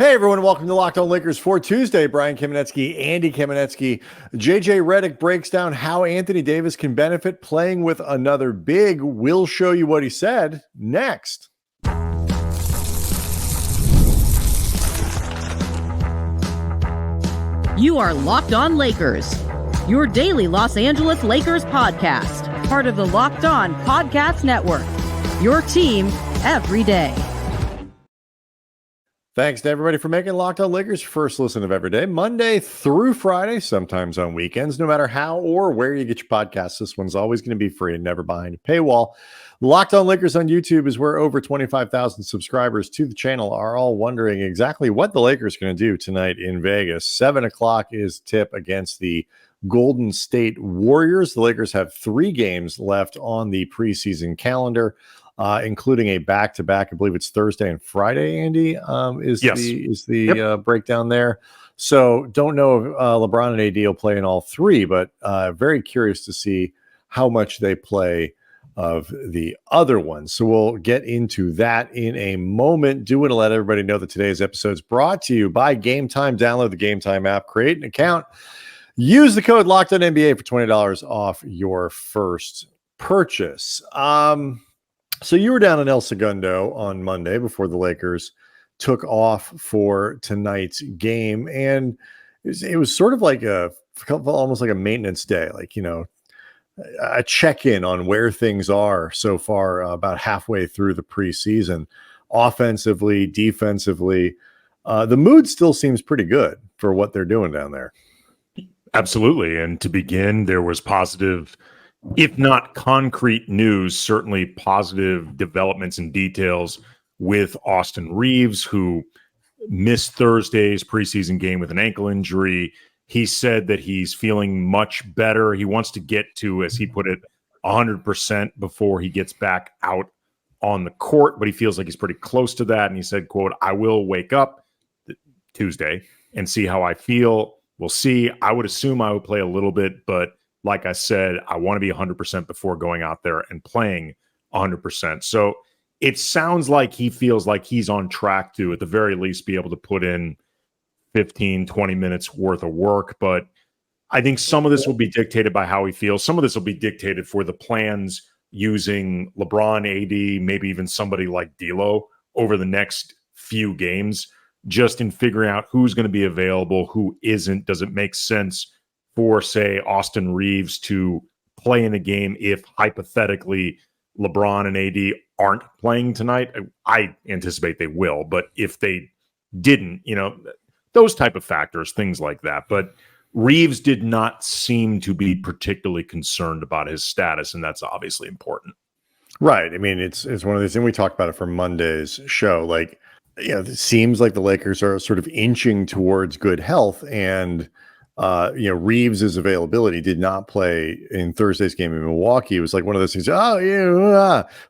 Hey everyone, welcome to Locked On Lakers for Tuesday. Brian Kamenetsky, Andy Kamenetsky. JJ Redick breaks down how Anthony Davis can benefit playing with another big. We'll show you what he said next. You are Locked On Lakers, your daily Los Angeles Lakers podcast, part of the Locked On Podcast Network, your team every day. Thanks to everybody for making Locked On Lakers your first listen of every day, Monday through Friday, sometimes on weekends. No matter how or where you get your podcasts, this one's always going to be free and never behind a paywall. Locked On Lakers on YouTube is where over 25,000 subscribers to the channel are all wondering exactly what the Lakers are going to do tonight in Vegas. 7 o'clock is tip against the Golden State Warriors. The Lakers have 3 games left on the preseason calendar, including a back-to-back. I believe it's Thursday and Friday, Andy, is the breakdown there. So don't know if LeBron and AD will play in all 3, but very curious to see how much they play of the other ones. So we'll get into that in a moment. Do want to let everybody know that today's episode is brought to you by Game Time. Download the Game Time app, create an account, use the code LOCKEDONNBA for $20 off your first purchase. So you were down in El Segundo on Monday before the Lakers took off for tonight's game, and it was sort of like almost like a maintenance day, like, you know, a check-in on where things are so far, about halfway through the preseason, offensively, defensively. The mood still seems pretty good for what they're doing down there. Absolutely. And to begin, there was positive, if not concrete news, certainly positive developments and details with Austin Reeves, who missed Thursday's preseason game with an ankle injury. He said that he's feeling much better. He wants to get to, as he put it, 100% before he gets back out on the court, but he feels like he's pretty close to that. And he said, quote, "I will wake up Tuesday and see how I feel. We'll see. I would assume I would play a little bit, but like I said, I want to be 100% before going out there and playing 100%. So it sounds like he feels like he's on track to, at the very least, be able to put in 15, 20 minutes worth of work. But I think some of this will be dictated by how he feels. Some of this will be dictated for the plans using LeBron, AD, maybe even somebody like D'Lo over the next few games, just in figuring out who's going to be available, who isn't. Does it make sense for, say, Austin Reeves to play in a game if hypothetically LeBron and AD aren't playing tonight? I anticipate they will, but if they didn't, you know, those type of factors, things like that. But Reeves did not seem to be particularly concerned about his status, and that's obviously important. Right. I mean, it's one of these, and we talked about it for Monday's show. Like, you know, it seems like the Lakers are sort of inching towards good health, and Reeves' availability did not play in Thursday's game in Milwaukee. It was like one of those things.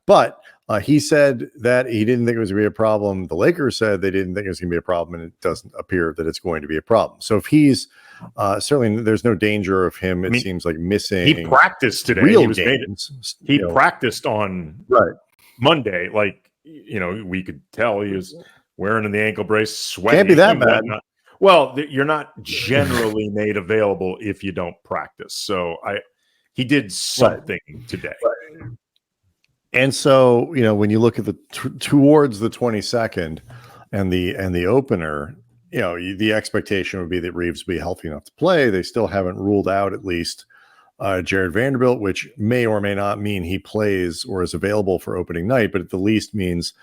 But he said that he didn't think it was going to be a problem. The Lakers said they didn't think it was going to be a problem, and it doesn't appear that it's going to be a problem. So if he's certainly, there's no danger of him. It seems like missing. He practiced today. Real he games. He practiced on Monday. Like, you know, we could tell he was wearing the ankle brace, sweating. Can't be that bad. Well, you're not generally made available if you don't practice. So he did something today. Right. And so, you know, when you look at the towards the 22nd and the opener, you know, the expectation would be that Reeves would be healthy enough to play. They still haven't ruled out at least Jared Vanderbilt, which may or may not mean he plays or is available for opening night, but at the least means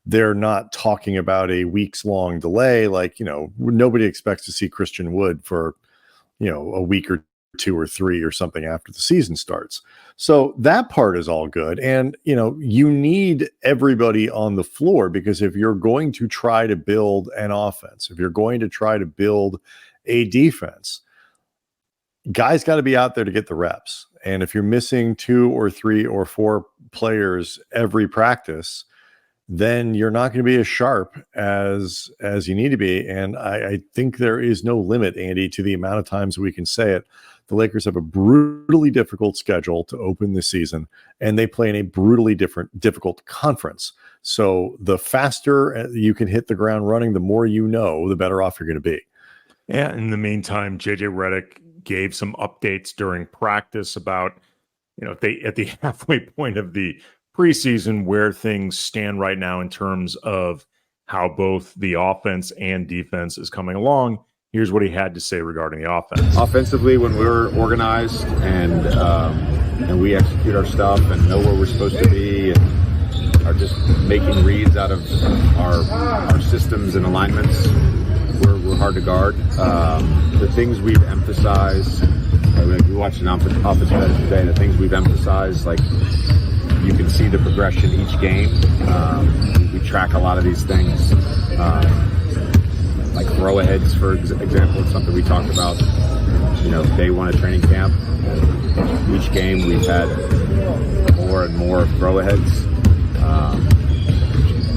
they're not talking about a weeks-long delay. Like, you know, nobody expects to see Christian Wood for, you know, a week or 2 or 3 or something after the season starts. So that part is all good. And, you know, you need everybody on the floor, because if you're going to try to build an offense, if you're going to try to build a defense, guys got to be out there to get the reps. And if you're missing 2 or 3 or 4 players every practice, then you're not going to be as sharp as you need to be. And I think there is no limit, Andy, to the amount of times we can say it. The Lakers have a brutally difficult schedule to open this season, and they play in a brutally difficult conference. So the faster you can hit the ground running, the more you know, the better off you're going to be. Yeah. In the meantime, JJ Redick gave some updates during practice about, if they at the halfway point of the preseason, where things stand right now in terms of how both the offense and defense is coming along. Here's what he had to say regarding the offense. Offensively, when we're organized and we execute our stuff and know where we're supposed to be and are just making reads out of our systems and alignments, we're hard to guard. The things we've emphasized, we watched an offense today, the things we've emphasized, like you can see the progression each game. We track a lot of these things. Like throw-aheads, for example, it's something we talked about, day one of training camp. Each game we've had more and more throw-aheads.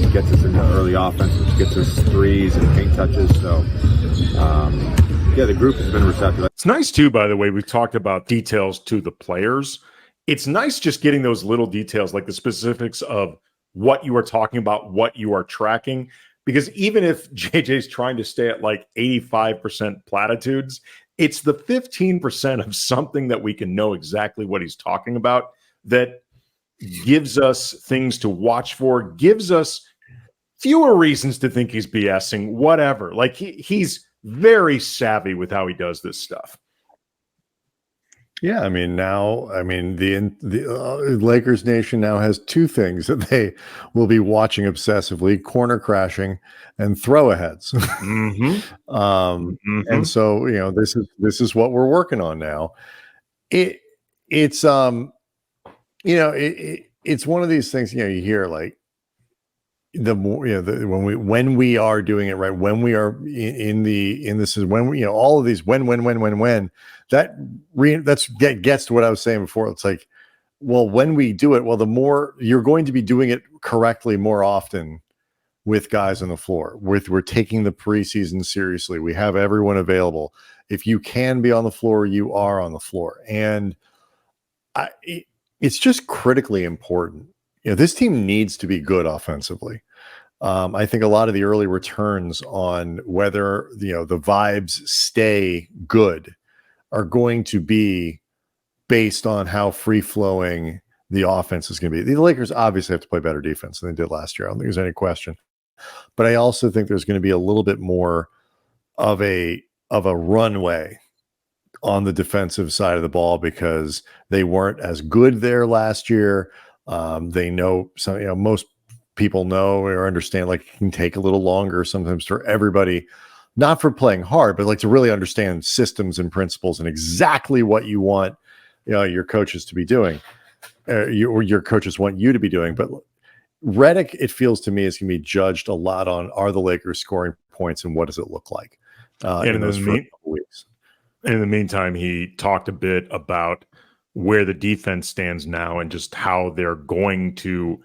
Which gets us into early offense, which gets us threes and paint touches. So, the group has been receptive. It's nice, too, by the way, we've talked about details to the players. It's nice just getting those little details, like the specifics of what you are talking about, what you are tracking. Because even if JJ's trying to stay at like 85% platitudes, it's the 15% of something that we can know exactly what he's talking about that gives us things to watch for, gives us fewer reasons to think he's BSing, whatever. Like he's very savvy with how he does this stuff. Yeah, the Lakers Nation now has two things that they will be watching obsessively: corner crashing and throw-aheads. Mm-hmm. And so, this is what we're working on now. It's one of these things. You hear like the more when we are doing it right, when we are in this is when we all of these when that's gets to what I was saying before. It's like, well, when we do it, the more you're going to be doing it correctly more often with guys on the floor. We're taking the preseason seriously. We have everyone available. If you can be on the floor, you are on the floor, and it's just critically important. This team needs to be good offensively. I think a lot of the early returns on whether the vibes stay good are going to be based on how free-flowing the offense is going to be. The Lakers obviously have to play better defense than they did last year. I don't think there's any question. But I also think there's going to be a little bit more of a runway on the defensive side of the ball because they weren't as good there last year. They know most people know or understand like it can take a little longer sometimes for everybody, not for playing hard, but like to really understand systems and principles and exactly what you want your coaches to be doing, or your coaches want you to be doing. But Redick, it feels to me, is going to be judged a lot on, are the Lakers scoring points and what does it look like in those first couple weeks. In the meantime, he talked a bit about where the defense stands now and just how they're going to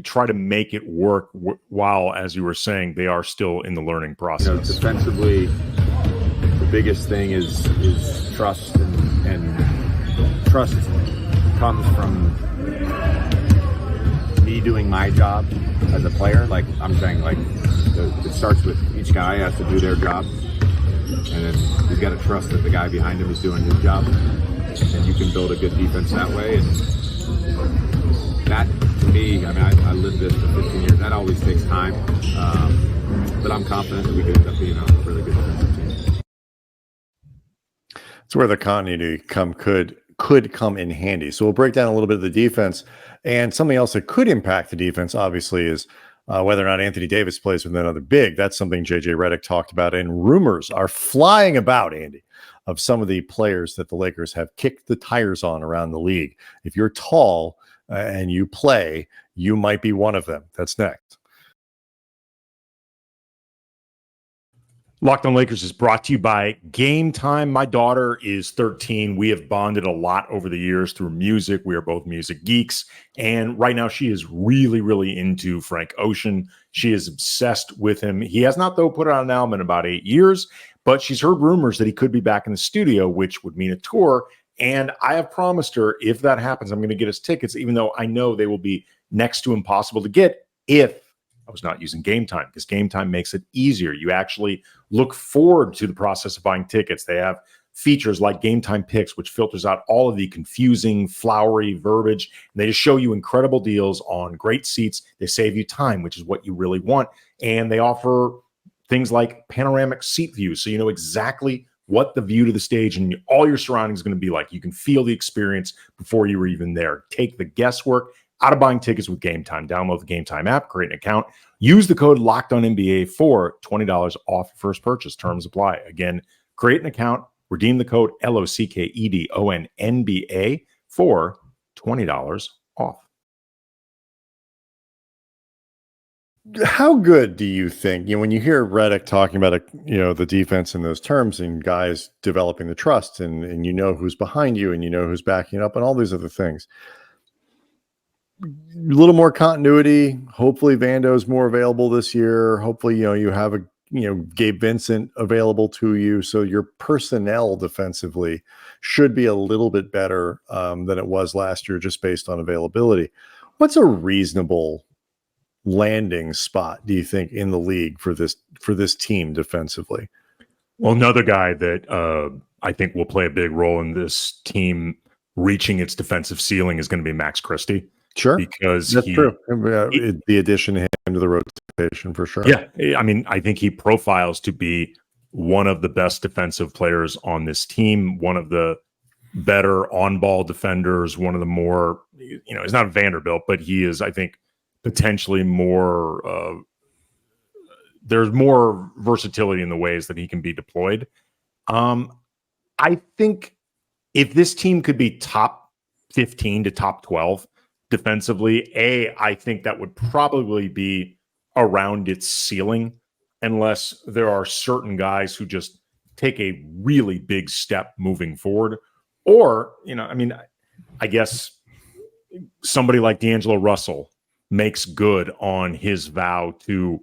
try to make it work while, as you were saying, they are still in the learning process. Defensively, the biggest thing is trust, and trust comes from me doing my job as a player. Like I'm saying, like it starts with each guy has to do their job, and then you've got to trust that the guy behind him is doing his job, and you can build a good defense that way. And that, to me, I lived this for 15 years. That always takes time, but I'm confident that we could end up being a really good defensive team. It's where the continuity could come in handy. So we'll break down a little bit of the defense, and something else that could impact the defense, obviously, is whether or not Anthony Davis plays with another big. That's something JJ Redick talked about, and rumors are flying about, Andy, of some of the players that the Lakers have kicked the tires on around the league. If you're tall and you play, you might be one of them. That's next. Locked on Lakers is brought to you by Game Time. My daughter is 13. We have bonded a lot over the years through music. We are both music geeks. And right now she is really, really into Frank Ocean. She is obsessed with him. He has not, though, put out an album in about 8 years, but she's heard rumors that he could be back in the studio, which would mean a tour. And I have promised her if that happens, I'm going to get us tickets, even though I know they will be next to impossible to get if I was not using Game Time, because Game Time makes it easier. You actually look forward to the process of buying tickets. They have features like Game Time Picks, which filters out all of the confusing, flowery verbiage. And they just show you incredible deals on great seats. They save you time, which is what you really want. And they offer things like panoramic seat views, so you know exactly what the view to the stage and all your surroundings is going to be like. You can feel the experience before you were even there. Take the guesswork out of buying tickets with Game Time. Download the Game Time app, create an account, use the code LOCKEDONNBA for $20 off your first purchase. Terms apply. Again, create an account, redeem the code LOCKEDONNBA for $20 off. How good do you think, when you hear Redick talking about the defense in those terms and guys developing the trust and who's behind you and who's backing up and all these other things, a little more continuity. Hopefully Vando's more available this year. Hopefully, you have Gabe Vincent available to you. So your personnel defensively should be a little bit better than it was last year, just based on availability. What's a reasonable landing spot, do you think, in the league for this team defensively? Well, another guy that I think will play a big role in this team reaching its defensive ceiling is going to be Max Christie. Sure, because that's true. The addition of him to the rotation for sure. Yeah, I mean, I think he profiles to be one of the best defensive players on this team, one of the better on-ball defenders, one of the more, he's not Vanderbilt, but he is, I think, potentially more. There's more versatility in the ways that he can be deployed. I think if this team could be top 15 to top 12 defensively, I think that would probably be around its ceiling, unless there are certain guys who just take a really big step moving forward. Or, I guess somebody like D'Angelo Russell makes good on his vow to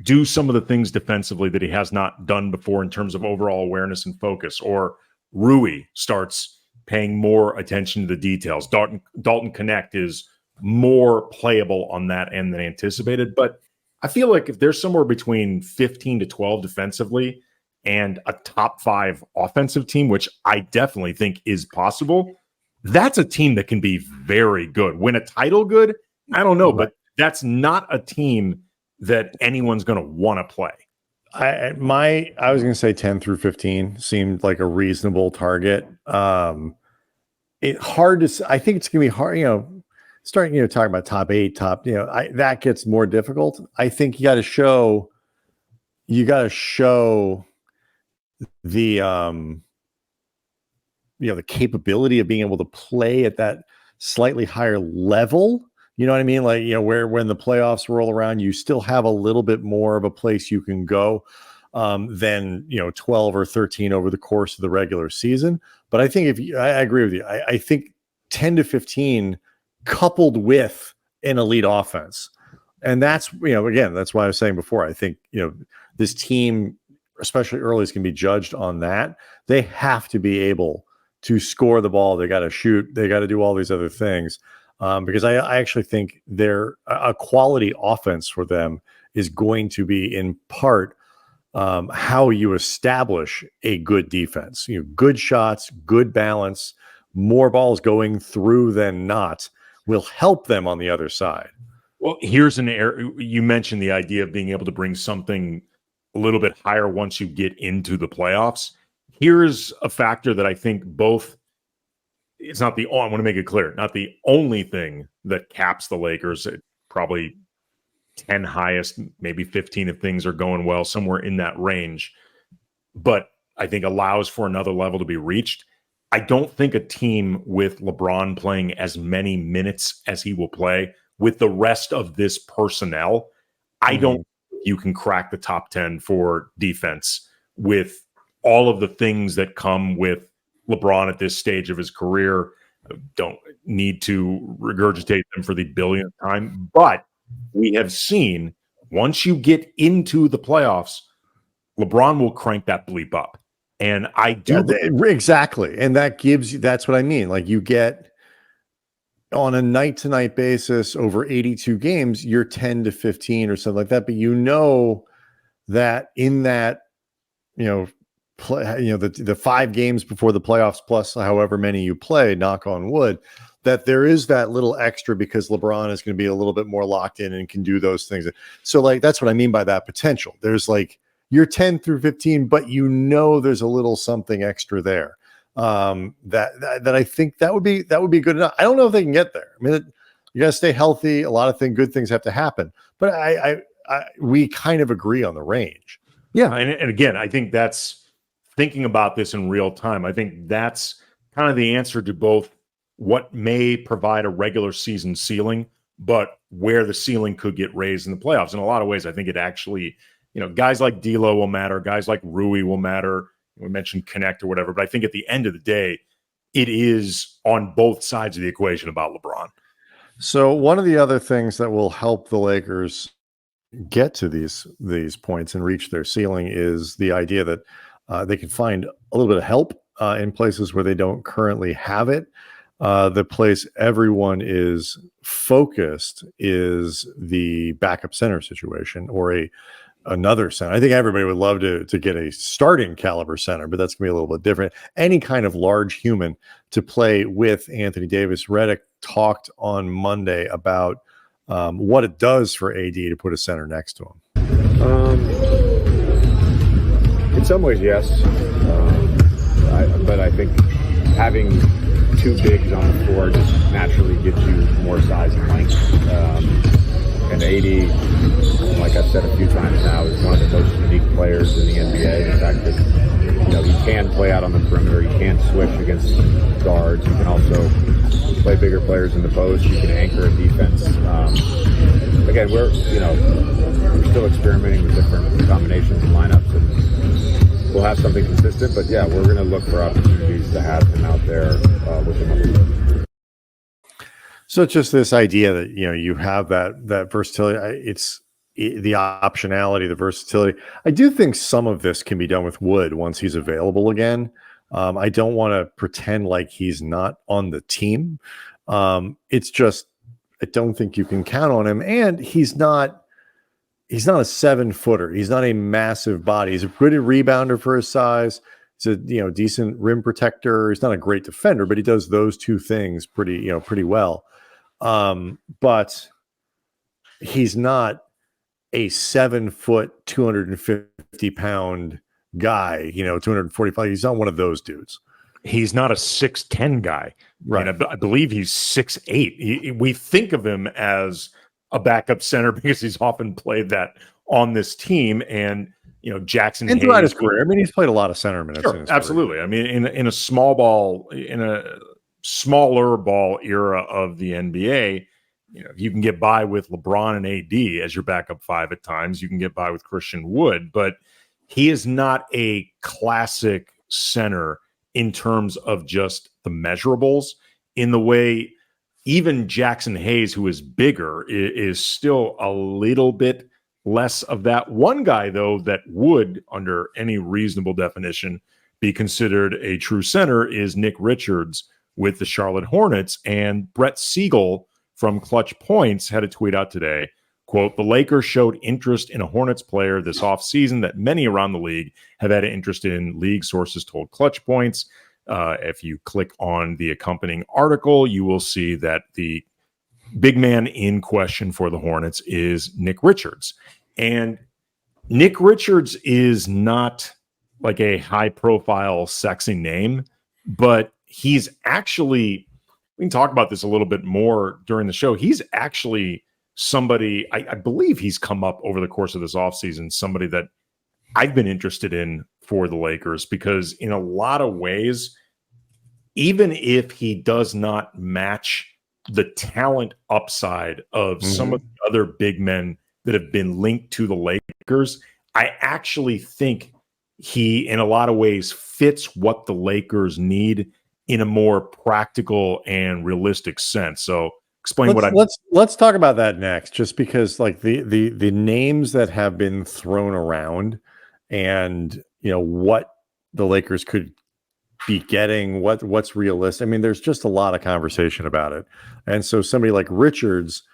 do some of the things defensively that he has not done before in terms of overall awareness and focus. Or Rui starts paying more attention to the details. Dalton Connect is more playable on that end than anticipated. But I feel like if there's somewhere between 15 to 12 defensively and a top 5 offensive team, which I definitely think is possible, that's a team that can be very good. Win a title good? I don't know, but that's not a team that anyone's going to want to play. I was going to say 10 through 15 seemed like a reasonable target. It hard to. I think it's going to be hard. Starting talking about top 8, that gets more difficult. I think you got to show the the capability of being able to play at that slightly higher level. You know what I mean? Like, where when the playoffs roll around, you still have a little bit more of a place you can go than 12 or 13 over the course of the regular season. But I think I agree with you. I think 10 to 15 coupled with an elite offense. And that's, again, that's why I was saying before, I think, this team, especially early, is going to be judged on that. They have to be able to score the ball. They got to shoot. They got to do all these other things. Because I actually think a quality offense for them is going to be in part how you establish a good defense. Good shots, good balance, more balls going through than not will help them on the other side. Well, here's an area you mentioned, the idea of being able to bring something a little bit higher once you get into the playoffs. Here's a factor that I think both. It's not I want to make it clear, not the only thing that caps the Lakers at probably 10 highest, maybe 15 if things are going well, somewhere in that range, but I think allows for another level to be reached. I don't think a team with LeBron playing as many minutes as he will play with the rest of this personnel, I don't think you can crack the top 10 for defense with all of the things that come with LeBron at this stage of his career. Don't need to regurgitate them for the billionth time, but we have seen once you get into the playoffs, LeBron will crank that bleep up. And I do. Exactly. And that gives you, that's what I mean. Like you get on a night to night basis over 82 games, you're 10 to 15 or something like that. But you know that in that, the 5 games before the playoffs, plus however many you play, knock on wood, that there is that little extra because LeBron is going to be a little bit more locked in and can do those things. So like, that's what I mean by that potential. There's like, you're 10 through 15, but there's a little something extra there. That I think that would be good enough. I don't know if they can get there. I mean, you got to stay healthy. A lot of good things have to happen, but we kind of agree on the range. Yeah. And again, I think that's thinking about this in real time. I think that's kind of the answer to both what may provide a regular season ceiling, but where the ceiling could get raised in the playoffs. In a lot of ways, I think it actually, guys like D'Lo will matter. Guys like Rui will matter. We mentioned Connect or whatever, but I think at the end of the day, it is on both sides of the equation about LeBron. So one of the other things that will help the Lakers get to these points and reach their ceiling is the idea that they can find a little bit of help in places where they don't currently have it. The place everyone is focused is the backup center situation or another center. I think everybody would love to get a starting caliber center, but that's gonna be a little bit different. Any kind of large human to play with Anthony Davis. Redick talked on Monday about what it does for AD to put a center next to him. In some ways, yes. But I think having 2 bigs on the floor just naturally gives you more size and length. And AD, like I've said a few times now, is one of the most unique players in the NBA. The fact that he can play out on the perimeter, he can switch against guards, he can also play bigger players in the post, he can anchor a defense. Again, we're still experimenting with different combinations and lineups, and we'll have something consistent. But yeah, we're going to look for opportunities to have him out there with him. So it's just this idea that, you have that versatility. It's the optionality, the versatility. I do think some of this can be done with Wood once he's available again. I don't want to pretend like he's not on the team. It's just, I don't think you can count on him. And he's not a 7-footer. He's not a massive body. He's a pretty rebounder for his size. He's a decent rim protector. He's not a great defender, but he does those 2 things pretty well. But he's not a 7-foot, 250-pound guy, 245. He's not one of those dudes. He's not a 6'10" guy. Right. I believe he's 6'8". We think of him as a backup center because he's often played that on this team. And, Jackson and throughout his career. I mean, he's played a lot of center minutes. Sure, absolutely. Career. I mean, in a smaller ball era of the NBA, you can get by with LeBron and AD as your backup 5 at times. You can get by with Christian Wood, but he is not a classic center in terms of just the measurables, in the way even Jackson Hayes, who is bigger, is still a little bit less of that. One guy, though, that would, under any reasonable definition, be considered a true center is Nick Richards with the Charlotte Hornets. And Brett Siegel from Clutch Points had a tweet out today, quote, "The Lakers showed interest in a Hornets player this offseason that many around the league have had an interest in," league sources told Clutch Points. If you click on the accompanying article, you will see that the big man in question for the Hornets is Nick Richards. And Nick Richards is not like a high-profile, sexy name, but he's actually, we can talk about this a little bit more during the show, he's actually somebody, I believe he's come up over the course of this offseason, somebody that I've been interested in for the Lakers, because in a lot of ways, even if he does not match the talent upside of some of the other big men that have been linked to the Lakers, I actually think he, in a lot of ways, fits what the Lakers need in a more practical and realistic sense. So explain what I mean. Let's talk about that next, just because like the names that have been thrown around and what the Lakers could be getting, what's realistic. I mean, there's just a lot of conversation about it. And so somebody like Richards,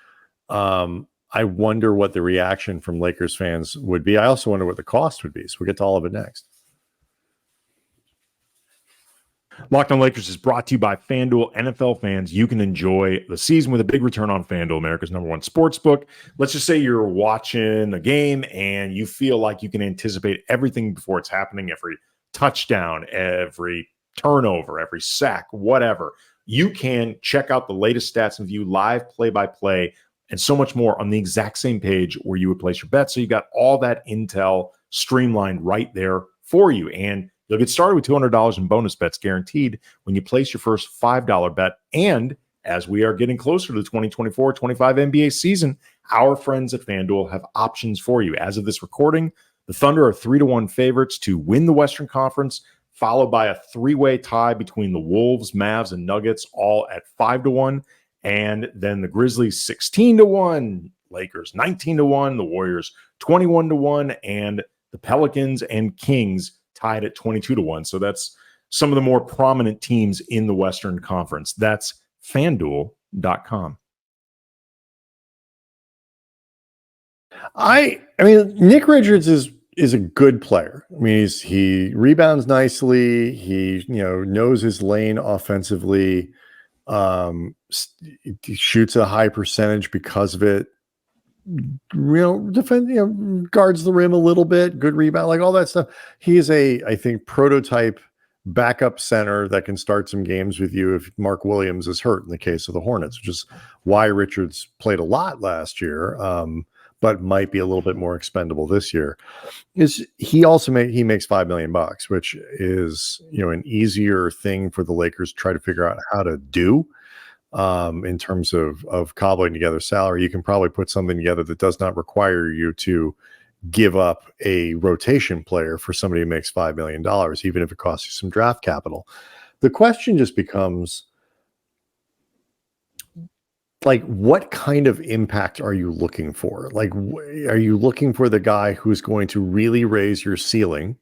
I wonder what the reaction from Lakers fans would be. I also wonder what the cost would be. So we'll get to all of it next. Locked on Lakers is brought to you by FanDuel. NFL fans, you can enjoy the season with a big return on FanDuel, America's #1 sports book. Let's just say you're watching a game and you feel like you can anticipate everything before it's happening, every touchdown, every turnover, every sack, whatever. You can check out the latest stats and view live play-by-play and so much more on the exact same page where you would place your bet. So you got all that intel streamlined right there for you. And you'll get started with $200 in bonus bets guaranteed when you place your first $5 bet. And as we are getting closer to the 2024-25 NBA season, our friends at FanDuel have options for you. As of this recording, the Thunder are 3-1 favorites to win the Western Conference, followed by a three-way tie between the Wolves, Mavs, and Nuggets, all at 5-1. And then the Grizzlies 16-1, Lakers 19-1, the Warriors 21-1, and the Pelicans and Kings tied at 22-1. So that's some of the more prominent teams in the Western Conference. That's FanDuel.com. I mean, Nick Richards is a good player. I mean, he rebounds nicely. He knows his lane offensively. He shoots a high percentage because of it. Guards the rim a little bit, good rebound, like all that stuff. He is I think, prototype backup center that can start some games with you if Mark Williams is hurt in the case of the Hornets, which is why Richards played a lot last year, but might be a little bit more expendable this year. He makes $5 million, which is an easier thing for the Lakers to try to figure out how to do. In terms of cobbling together salary, you can probably put something together that does not require you to give up a rotation player for somebody who makes $5 million, even if it costs you some draft capital. The question just becomes, like, what kind of impact are you looking for? Like, are you looking for the guy who's going to really raise your ceiling,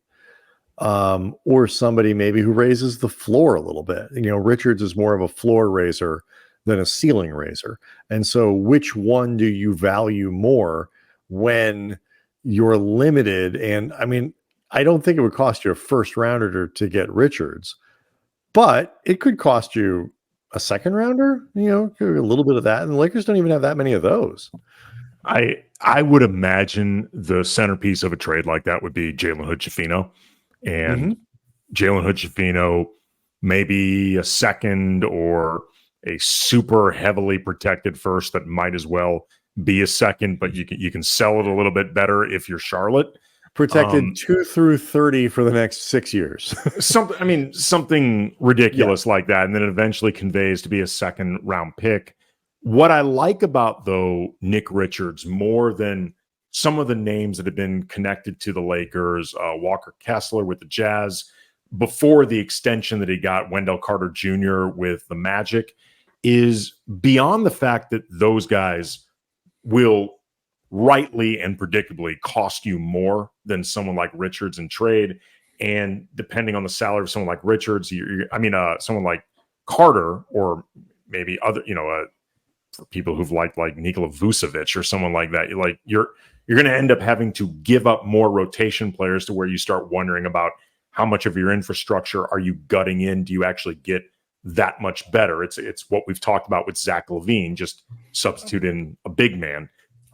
or somebody maybe who raises the floor a little bit? Richards is more of a floor raiser than a ceiling raiser. And so which one do you value more when you're limited? And I mean, I don't think it would cost you a first rounder to get Richards, but it could cost you a second rounder, a little bit of that. And the Lakers don't even have that many of those. I would imagine the centerpiece of a trade like that would be Jalen Hood-Schifino. And Jalen Hood-Schifino, maybe a second or a super heavily protected first that might as well be a second, but you can sell it a little bit better if you're Charlotte. Protected 2 through 30 for the next 6 years. Something ridiculous like that, and then it eventually conveys to be a second round pick. What I like about, though, Nick Richards more than some of the names that have been connected to the Lakers, Walker Kessler with the Jazz, before the extension that he got, Wendell Carter Jr. with the Magic, is beyond the fact that those guys will rightly and predictably cost you more than someone like Richards in trade. And depending on the salary of someone like Richards, someone like Carter, or maybe other, for people who've liked like Nikola Vucevic or someone like that, you're going to end up having to give up more rotation players to where you start wondering about how much of your infrastructure are you gutting in? Do you actually get that much better? It's what we've talked about with Zach LaVine, just substitute in a big man.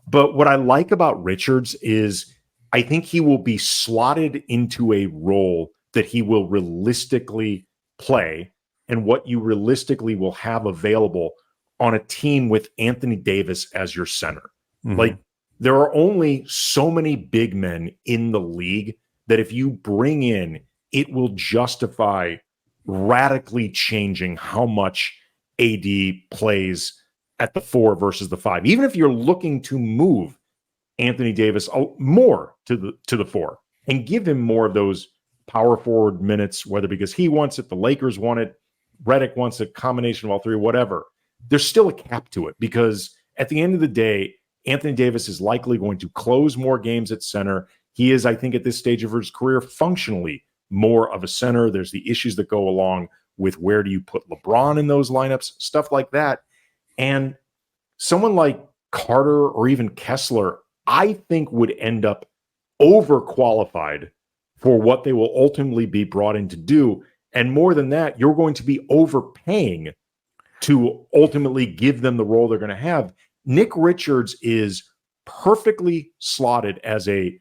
But what I like about Richards is I think he will be slotted into a role that he will realistically play, and what you realistically will have available on a team with Anthony Davis as your center. Like, there are only so many big men in the league that if you bring in, it will justify radically changing how much AD plays at the 4 versus the 5. Even if you're looking to move Anthony Davis more to the fore and give him more of those power forward minutes, whether because he wants it, the Lakers want it, Redick wants a combination of all three, whatever. There's still a cap to it because at the end of the day, Anthony Davis is likely going to close more games at center. He is, I think, at this stage of his career, functionally more of a center. There's the issues that go along with where do you put LeBron in those lineups, stuff like that. And someone like Carter or even Kessler, I think would end up overqualified for what they will ultimately be brought in to do. And more than that, you're going to be overpaying to ultimately give them the role they're going to have. Nick Richards is perfectly slotted as a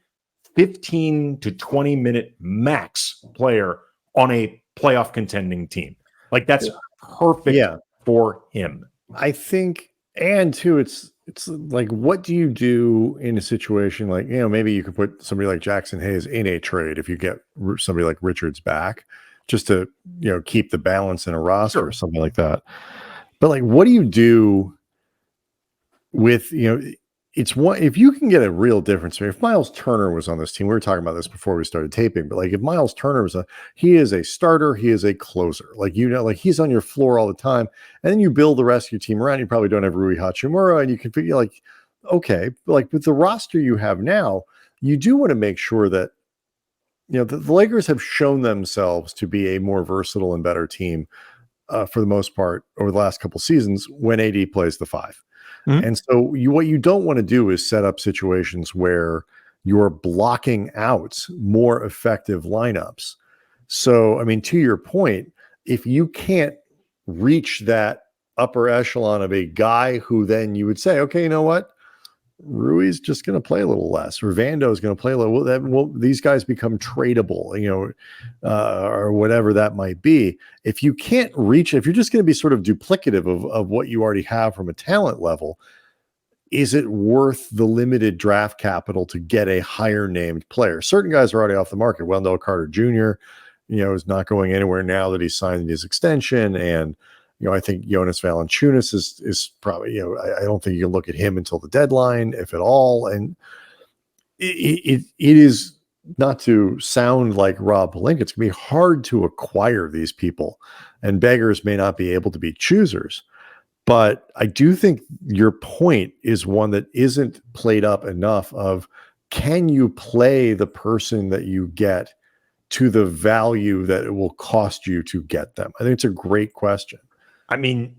15 to 20 minute max player on a playoff contending team. Like that's perfect for him. I think, and too, it's like, what do you do in a situation like, maybe you could put somebody like Jackson Hayes in a trade if you get somebody like Richards back, just to, keep the balance in a roster or something like that. But like, what do you do with, it's one, if you can get a real difference. If Miles Turner was on this team, we were talking about this before we started taping, but like if Miles Turner was he is a starter, he is a closer, like, like he's on your floor all the time. And then you build the rest of your team around. You probably don't have Rui Hachimura, and you can figure like, okay, like with the roster you have now, you do want to make sure that, the Lakers have shown themselves to be a more versatile and better team for the most part over the last couple seasons when AD plays the 5. Mm-hmm. And so what you don't want to do is set up situations where you're blocking out more effective lineups. So, I mean, to your point, if you can't reach that upper echelon of a guy who then you would say, okay, you know what? Rui's just going to play a little less, or Vando is going to play a little. Well, these guys become tradable, or whatever that might be. If you can't reach, if you're just going to be sort of duplicative of what you already have from a talent level, is it worth the limited draft capital to get a higher named player? Certain guys are already off the market. Wendell Carter Jr., is not going anywhere now that he's signed his extension, and I think Jonas Valanciunas is probably, I don't think you can look at him until the deadline, if at all. And it is, not to sound like Rob Pelinka, it's going to be hard to acquire these people, and beggars may not be able to be choosers. But I do think your point is one that isn't played up enough of, can you play the person that you get to the value that it will cost you to get them? I think it's a great question. I mean,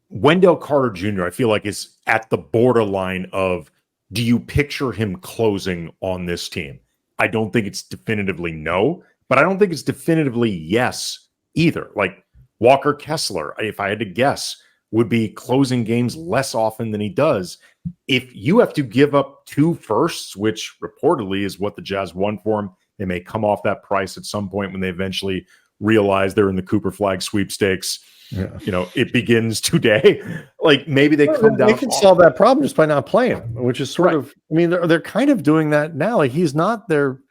Wendell Carter Jr., I feel like is at the borderline of, do you picture him closing on this team? I don't think it's definitively no, but I don't think it's definitively yes either. Like Walker Kessler, if I had to guess, would be closing games less often than he does. If you have to give up 2 firsts, which reportedly is what the Jazz won for him, they may come off that price at some point when they eventually realize they're in the Cooper Flag sweepstakes. Yeah. It begins today. Like maybe they come down. They can solve that problem just by not playing him, which is sort of, I mean, they're kind of doing that now. Like he's not there.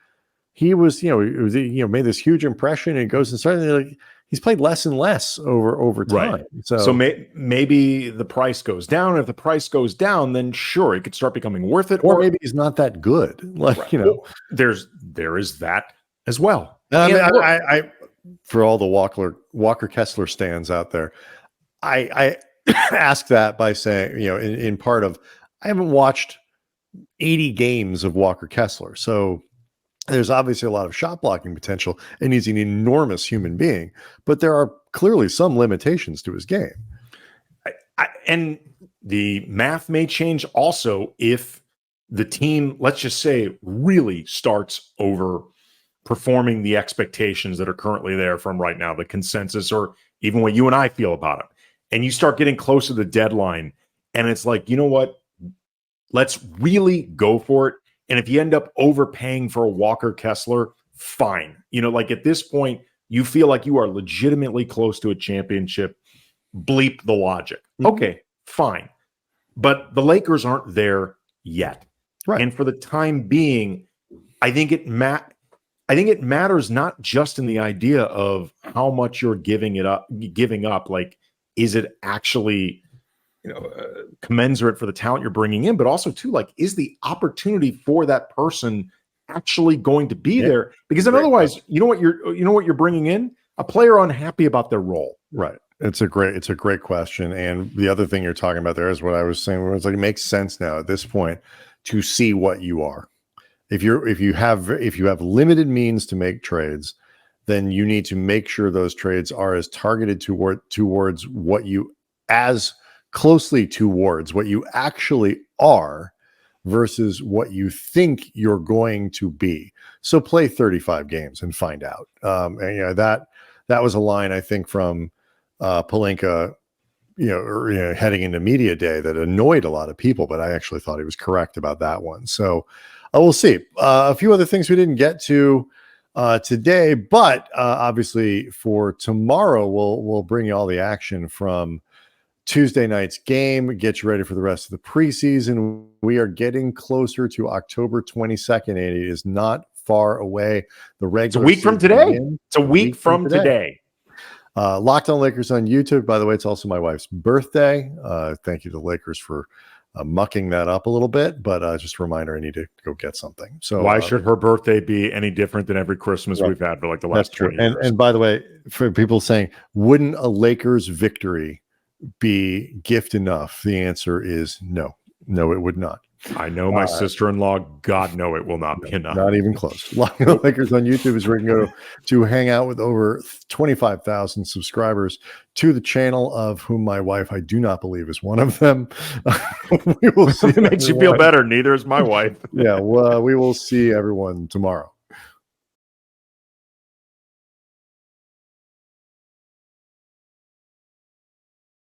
He was, made this huge impression, and goes and started. Like he's played less and less over time. Right. So maybe the price goes down. If the price goes down, then sure, it could start becoming worth it. Or maybe he's not that good. Like, well, there is that as well. I for all the Walker Kessler stands out there, I ask that by saying, in part of, I haven't watched 80 games of Walker Kessler. So there's obviously a lot of shot blocking potential, and he's an enormous human being, but there are clearly some limitations to his game. And the math may change also if the team, let's just say, really starts over performing the expectations that are currently there from right now, the consensus, or even what you and I feel about it. And you start getting close to the deadline, and it's like, you know what? Let's really go for it. And if you end up overpaying for a Walker Kessler, fine. Like at this point, you feel like you are legitimately close to a championship. Bleep the logic. Mm-hmm. Okay, fine. But the Lakers aren't there yet. Right. And for the time being, I think it matters not just in the idea of how much you're giving up. Like, is it actually commensurate for the talent you're bringing in, but also too, like, is the opportunity for that person actually going to be there? Because then otherwise, you know what you're bringing in? A player unhappy about their role. Right. It's a great question. And the other thing you're talking about there is what I was saying, where it's like, it makes sense now at this point to see what you are. If you have limited means to make trades, then you need to make sure those trades are as targeted towards what you as closely towards what you actually are versus what you think you're going to be. So play 35 games and find out. And that was a line, I think, from Pelinka, heading into media day that annoyed a lot of people, but I actually thought he was correct about that one. So we'll see. A few other things we didn't get to today, but obviously for tomorrow, we'll bring you all the action from Tuesday night's game, get you ready for the rest of the preseason. We are getting closer to October 22nd, and it is not far away. The regular It's a week from today. It's a week from today. Locked on Lakers on YouTube. By the way, it's also my wife's birthday. Thank you to Lakers for mucking that up a little bit, but just a reminder, I need to go get something. So why should her birthday be any different than every Christmas we've had for like the last 20 years? And by the way, for people saying, wouldn't a Lakers victory be gift enough? The answer is no, it would not. I know my sister-in-law. God, no, it will not be enough. Not even close. Locked on Lakers on YouTube is where you can go to hang out with over 25,000 subscribers to the channel, of whom my wife, I do not believe, is one of them. We will see. It makes you feel better. Neither is my wife. Yeah, well, we will see everyone tomorrow.